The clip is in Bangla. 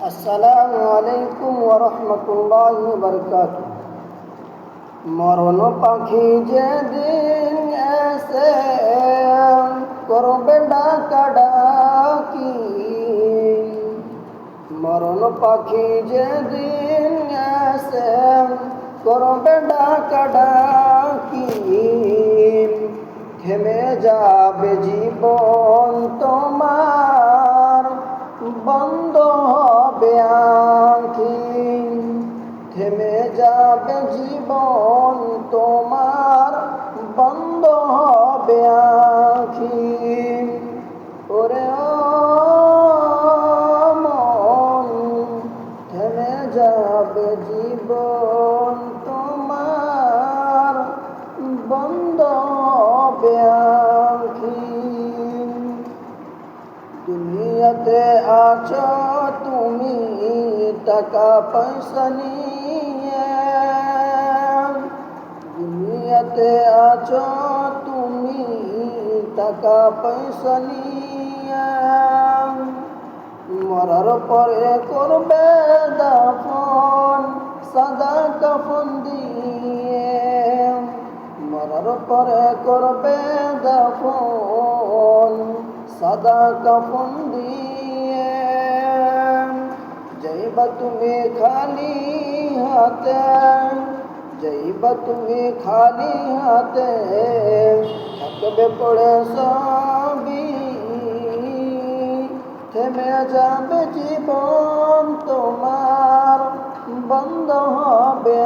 আসসালামু আলাইকুম ওয়া রাহমাতুল্লাহি ওয়া বারাকাতুহু। মরণ পাখি যেদিন এসে করবে ডাকাডাকি, মরণ পাখি যেদিন এসে করবে ডাকাডাকি, থেমে যাবে জীবন তোমার, বন্ধ হবে আঁখি। থেমে যাবে জীবন তোমার, বন্ধ হবে আঁখি। ওরে ও মন, থেমে যাবে জীবন তোমার, বন্ধ হবে আঁখি। দুনিয়াতে আছো তুমি টাকা পয়সা নিয়ে, দুনিয়াতে আছো তুমি টাকা পয়সা নিয়ে, মরার পরে করবে দাফন সাদা কাফন দিয়ে, মরার পরে করবে দাফন সাদা কাফন দিয়ে। যাইবা তুমি খালি হাতে, যাইবা তুমি খালি হাতে, থাকবে পড়ে সবই। থেমে যাবে জীবন তোমার, বন্ধ হবে